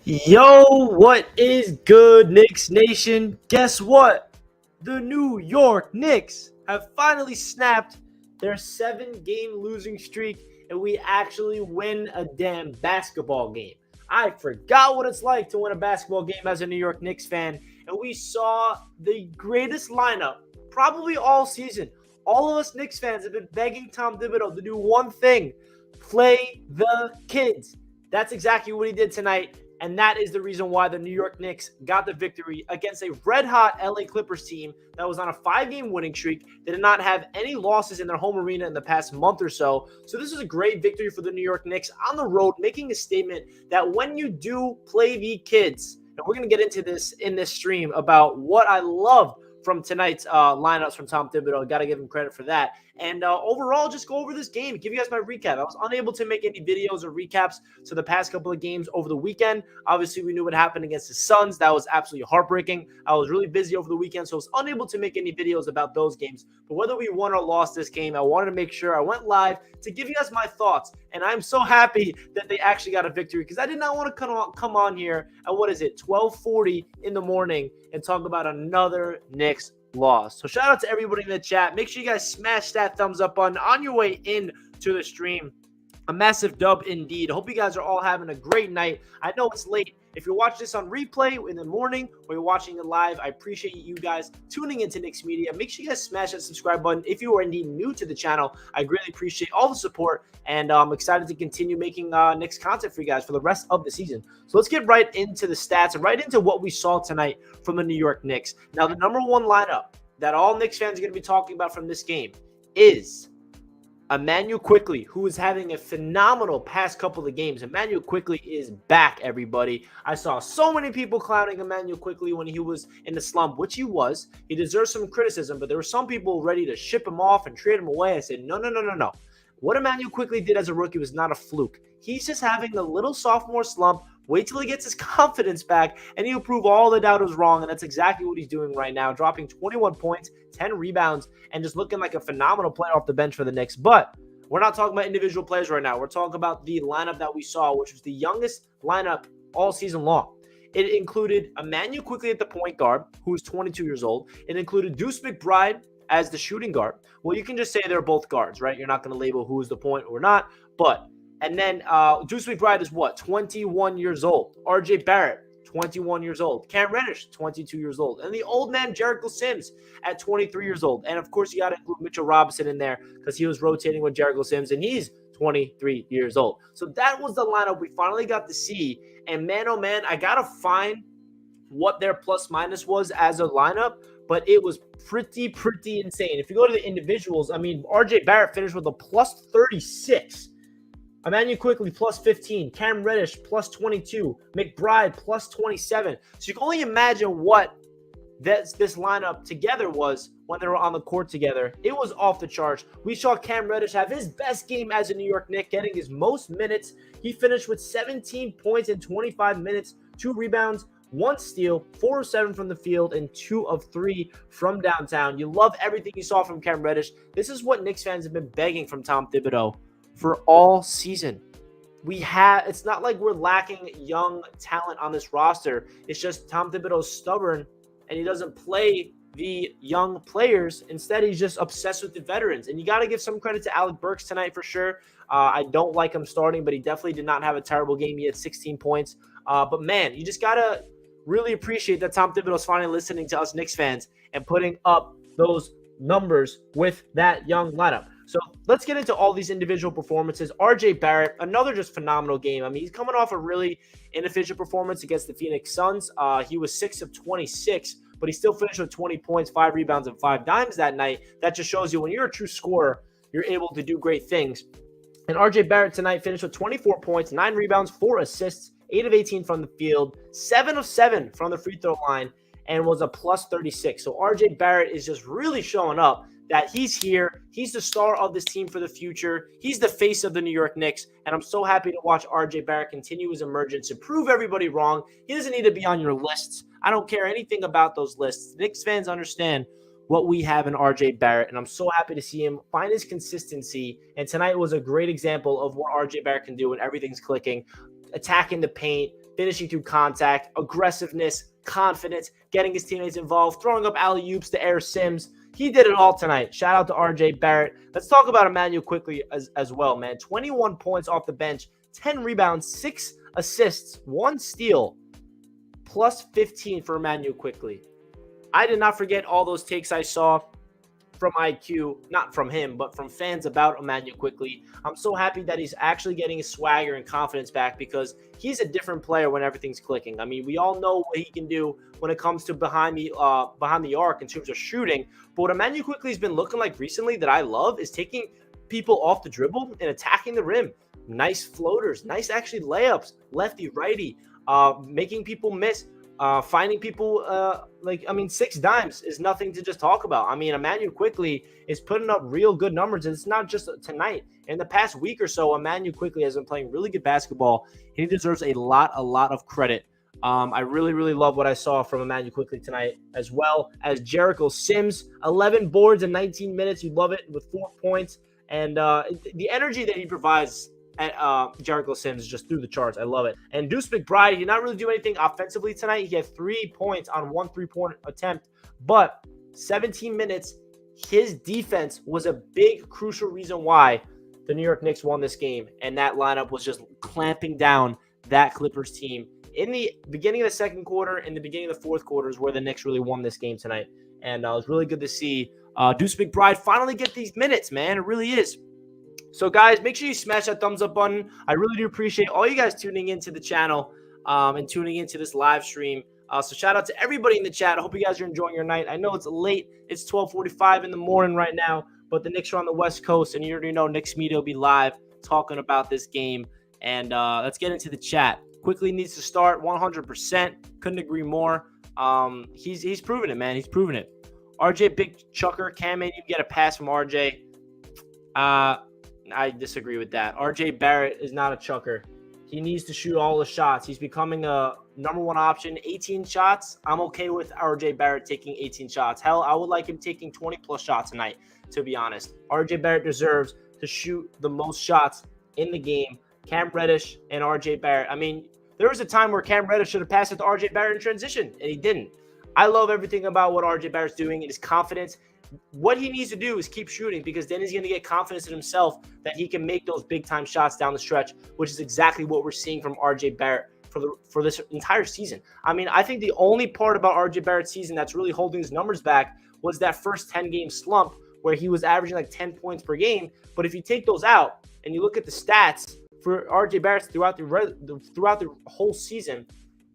Yo, what is good, Knicks Nation? Guess what? The New York Knicks have finally snapped their 7-game losing streak, and we actually win a damn basketball game. I forgot what it's like to win a basketball game as a New York Knicks fan, and we saw the greatest lineup probably all season. All of us Knicks fans have been begging Tom Thibodeau to do one thing: play the kids. That's exactly what he did tonight. And that is the reason why the New York Knicks got the victory against a red-hot LA Clippers team that was on a 5-game winning streak. They did not have any losses in their home arena in the past month or so. So this is a great victory for the New York Knicks on the road, making a statement that when you do play the kids, and we're going to get into this in this stream about what I love from tonight's lineups from Tom Thibodeau. Got to give him credit for that. And overall, just go over this game, give you guys my recap. I was unable to make any videos or recaps to the past couple of games over the weekend. Obviously, we knew what happened against the Suns. That was absolutely heartbreaking. I was really busy over the weekend, so I was unable to make any videos about those games. But whether we won or lost this game, I wanted to make sure I went live to give you guys my thoughts. And I'm so happy that they actually got a victory, because I did not want to come on here at, 12:40 in the morning and talk about another Knicks loss. So shout out to everybody in the chat. Make sure you guys smash that thumbs up button on your way in to the stream. A massive dub indeed. I hope you guys are all having a great night. I know it's late. If you're watching this on replay in the morning or you're watching it live, I appreciate you guys tuning into Knicks Media. Make sure you guys smash that subscribe button. If you are indeed new to the channel, I greatly appreciate all the support, and I'm excited to continue making Knicks content for you guys for the rest of the season. So let's get right into the stats and right into what we saw tonight from the New York Knicks. Now, the number one lineup that all Knicks fans are going to be talking about from this game is Immanuel Quickley, who is having a phenomenal past couple of games. Immanuel Quickley is back, everybody. I saw so many people clowning Immanuel Quickley when he was in the slump, which he was. He deserves some criticism, but there were some people ready to ship him off and trade him away. I said, no. What Immanuel Quickley did as a rookie was not a fluke. He's just having a little sophomore slump. Wait till he gets his confidence back, and he'll prove all the doubters wrong, and that's exactly what he's doing right now, dropping 21 points, 10 rebounds, and just looking like a phenomenal player off the bench for the Knicks. But we're not talking about individual players right now. We're talking about the lineup that we saw, which was the youngest lineup all season long. It included Immanuel Quickley at the point guard, who is 22 years old. It included Duece McBride as the shooting guard. Well, you can just say they're both guards, right? You're not going to label who is the point or not, but and then Duece McBride is what? 21 years old. RJ Barrett, 21 years old. Cam Reddish, 22 years old. And the old man Jericho Sims at 23 years old. And, of course, you got to include Mitchell Robinson in there because he was rotating with Jericho Sims, and he's 23 years old. So that was the lineup we finally got to see. And, man, oh, man, I got to find what their plus-minus was as a lineup, but it was pretty insane. If you go to the individuals, I mean, RJ Barrett finished with a plus 36. Immanuel Quickley plus 15, Cam Reddish plus 22, McBride plus 27. So you can only imagine what this lineup together was when they were on the court together. It was off the charts. We saw Cam Reddish have his best game as a New York Knick, getting his most minutes. He finished with 17 points in 25 minutes, 2 rebounds, 1 steal, 4 of 7 from the field, and 2 of 3 from downtown. You love everything you saw from Cam Reddish. This is what Knicks fans have been begging from Tom Thibodeau for all season. It's not like we're lacking young talent on this roster. It's just Tom Thibodeau's stubborn and he doesn't play the young players. Instead, he's just obsessed with the veterans. And you got to give some credit to Alec Burks tonight for sure. I don't like him starting, but he definitely did not have a terrible game. He had 16 points. But man, you just got to really appreciate that Tom Thibodeau's finally listening to us Knicks fans and putting up those numbers with that young lineup. So let's get into all these individual performances. RJ Barrett, another just phenomenal game. I mean, he's coming off a really inefficient performance against the Phoenix Suns. He was 6 of 26, but he still finished with 20 points, 5 rebounds, and 5 dimes that night. That just shows you when you're a true scorer, you're able to do great things. And RJ Barrett tonight finished with 24 points, 9 rebounds, 4 assists, 8 of 18 from the field, 7 of 7 from the free throw line, and was a plus 36. So RJ Barrett is just really showing up that he's here. He's the star of this team for the future. He's the face of the New York Knicks, and I'm so happy to watch RJ Barrett continue his emergence and prove everybody wrong. He doesn't need to be on your lists. I don't care anything about those lists. Knicks fans understand what we have in RJ Barrett, and I'm so happy to see him find his consistency. And tonight was a great example of what RJ Barrett can do when everything's clicking, attacking the paint, finishing through contact, aggressiveness, confidence, getting his teammates involved, throwing up alley-oops to Air Sims. He did it all tonight. Shout out to RJ Barrett. Let's talk about Immanuel Quickley as well, man. 21 points off the bench, 10 rebounds, 6 assists, 1 steal, plus 15 for Immanuel Quickley. I did not forget all those takes I saw from IQ, not from him, but from fans about Immanuel Quickley. I'm so happy that he's actually getting his swagger and confidence back because he's a different player when everything's clicking. I mean, we all know what he can do when it comes to behind the arc in terms of shooting. But what Immanuel Quickley's been looking like recently that I love is taking people off the dribble and attacking the rim. Nice floaters, nice actually layups, lefty, righty, making people miss. Finding people, 6 dimes is nothing to just talk about. I mean, Immanuel Quickley is putting up real good numbers, and it's not just tonight. In the past week or so, Immanuel Quickley has been playing really good basketball. He deserves a lot of credit. I really, really love what I saw from Immanuel Quickley tonight, as well as Jericho Sims, 11 boards in 19 minutes. You love it with 4 points. And the energy that he provides at Jericho Sims is just through the charts. I love it. And Duece McBride, he did not really do anything offensively tonight. He had 3 points on 1 3-point attempt, but 17 minutes. His defense was a big, crucial reason why the New York Knicks won this game, and that lineup was just clamping down that Clippers team. In the beginning of the second quarter and the beginning of the fourth quarter is where the Knicks really won this game tonight, and it was really good to see Duece McBride finally get these minutes, man. It really is. So, guys, make sure you smash that thumbs up button. I really do appreciate all you guys tuning into the channel and tuning into this live stream. So, shout out to everybody in the chat. I hope you guys are enjoying your night. I know it's late. It's 12:45 in the morning right now, but the Knicks are on the West Coast, and you already know Knicks Media will be live talking about this game. And let's get into the chat. Quickley needs to start 100%. Couldn't agree more. He's proven it, man. He's proven it. RJ, big chucker. Cam made you get a pass from RJ. I disagree with that. RJ Barrett is not a chucker. He needs to shoot all the shots. He's becoming a number 1 option. 18 shots. I'm okay with RJ Barrett taking 18 shots. Hell, I would like him taking 20-plus shots tonight, to be honest. RJ Barrett deserves to shoot the most shots in the game. Cam Reddish and RJ Barrett. I mean, there was a time where Cam Reddish should have passed it to RJ Barrett in transition, and he didn't. I love everything about what RJ Barrett's doing. It is confidence. What he needs to do is keep shooting because then he's going to get confidence in himself that he can make those big-time shots down the stretch, which is exactly what we're seeing from RJ Barrett for this entire season. I mean, I think the only part about RJ Barrett's season that's really holding his numbers back was that first 10-game slump where he was averaging like 10 points per game. But if you take those out and you look at the stats for RJ Barrett throughout the whole season,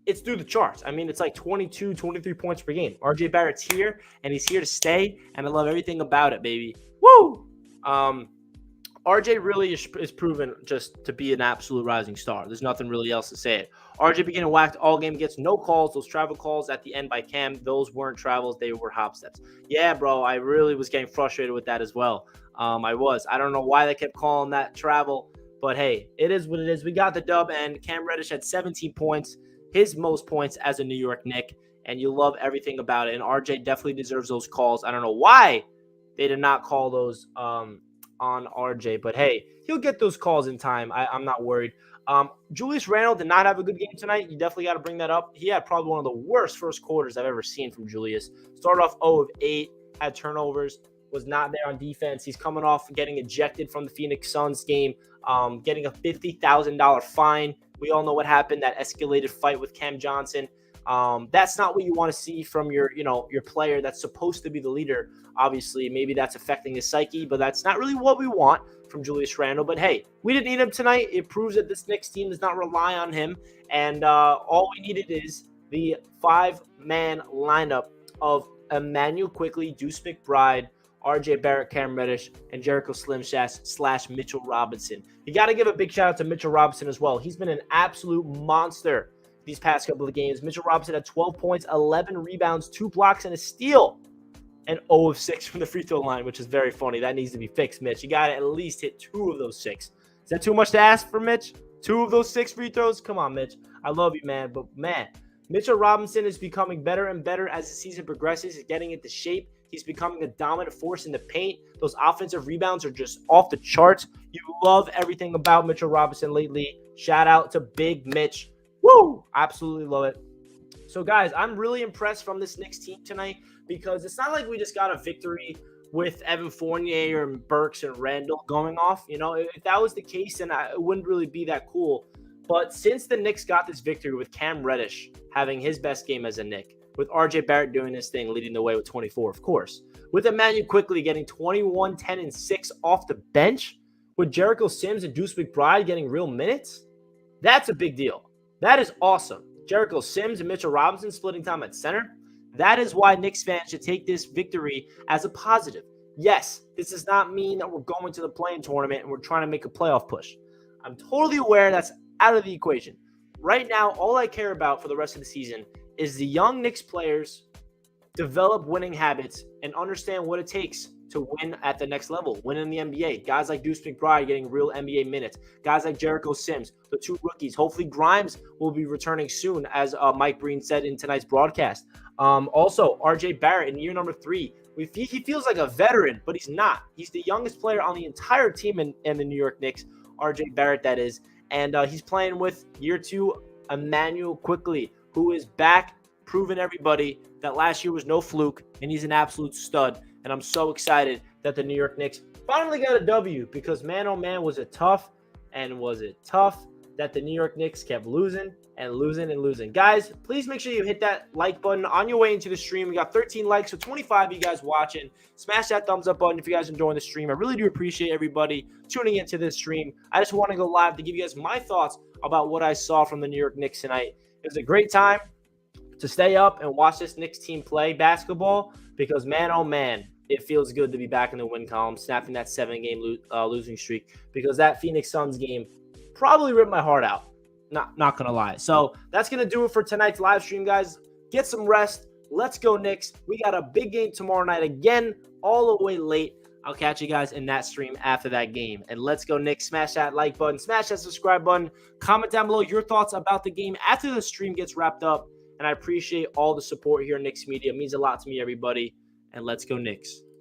it's through the charts. I mean, it's like 22, 23 points per game. RJ Barrett's here, and he's here to stay, and I love everything about it, baby. Woo! RJ really is proven just to be an absolute rising star. There's nothing really else to say it. RJ beginning whacked all game, gets no calls. Those travel calls at the end by Cam, those weren't travels. They were hop steps. Yeah, bro, I really was getting frustrated with that as well. I don't know why they kept calling that travel, but hey, it is what it is. We got the dub, and Cam Reddish had 17 points. His most points as a New York Knick, and you love everything about it. And RJ definitely deserves those calls. I don't know why they did not call those on RJ, but hey, he'll get those calls in time. I'm not worried. Julius Randle did not have a good game tonight. You definitely got to bring that up. He had probably one of the worst first quarters I've ever seen from Julius. Started off 0 of 8, had turnovers, was not there on defense. He's coming off getting ejected from the Phoenix Suns game, getting a $50,000 fine. We all know what happened, that escalated fight with Cam Johnson. That's not what you want to see from your player that's supposed to be the leader. Obviously, maybe that's affecting his psyche, but that's not really what we want from Julius Randle. But hey, we didn't need him tonight. It proves that this Knicks team does not rely on him, and all we needed is the 5-man lineup of Immanuel Quickley, Duece McBride, RJ Barrett, Cam Reddish, and Jericho Sims / Mitchell Robinson. You got to give a big shout out to Mitchell Robinson as well. He's been an absolute monster these past couple of games. Mitchell Robinson had 12 points, 11 rebounds, 2 blocks, and a steal, and 0 of 6 from the free throw line, which is very funny. That needs to be fixed, Mitch. You got to at least hit 2 of those 6. Is that too much to ask for Mitch? 2 of those 6 free throws? Come on, Mitch. I love you, man. But, man, Mitchell Robinson is becoming better and better as the season progresses. He's getting into shape. He's becoming a dominant force in the paint. Those offensive rebounds are just off the charts. You love everything about Mitchell Robinson lately. Shout out to Big Mitch. Woo! Absolutely love it. So, guys, I'm really impressed from this Knicks team tonight because it's not like we just got a victory with Evan Fournier or Burks and Randle going off. If that was the case, then it wouldn't really be that cool. But since the Knicks got this victory with Cam Reddish having his best game as a Knick, with RJ Barrett doing his thing, leading the way with 24, of course, with Immanuel Quickley getting 21, 10, and 6 off the bench, with Jericho Sims and Duece McBride getting real minutes, that's a big deal. That is awesome. Jericho Sims and Mitchell Robinson splitting time at center. That is why Knicks fans should take this victory as a positive. Yes, this does not mean that we're going to the play-in tournament and we're trying to make a playoff push. I'm totally aware that's out of the equation. Right now, all I care about for the rest of the season is the young Knicks players develop winning habits and understand what it takes to win at the next level, win in the NBA. Guys like Duece McBride getting real NBA minutes. Guys like Jericho Sims, the 2 rookies. Hopefully Grimes will be returning soon, as Mike Breen said in tonight's broadcast. Also, RJ Barrett in year number 3. He feels like a veteran, but he's not. He's the youngest player on the entire team in the New York Knicks, RJ Barrett, that is. And he's playing with year 2, Immanuel Quickley, who is back, proving everybody that last year was no fluke, and he's an absolute stud. And I'm so excited that the New York Knicks finally got a W because, man, oh, man, was it tough. And was it tough that the New York Knicks kept losing and losing and losing. Guys, please make sure you hit that like button on your way into the stream. We got 13 likes, so 25 of you guys watching. Smash that thumbs up button if you guys are enjoying the stream. I really do appreciate everybody tuning into this stream. I just want to go live to give you guys my thoughts about what I saw from the New York Knicks tonight. It was a great time to stay up and watch this Knicks team play basketball because, man, oh, man, it feels good to be back in the win column, snapping that 7-game losing streak because that Phoenix Suns game probably ripped my heart out. Not going to lie. So that's going to do it for tonight's live stream, guys. Get some rest. Let's go Knicks. We got a big game tomorrow night again, all the way late. I'll catch you guys in that stream after that game. And let's go Knicks. Smash that like button. Smash that subscribe button. Comment down below your thoughts about the game after the stream gets wrapped up. And I appreciate all the support here in Knicks Media. It means a lot to me, everybody. And let's go Knicks.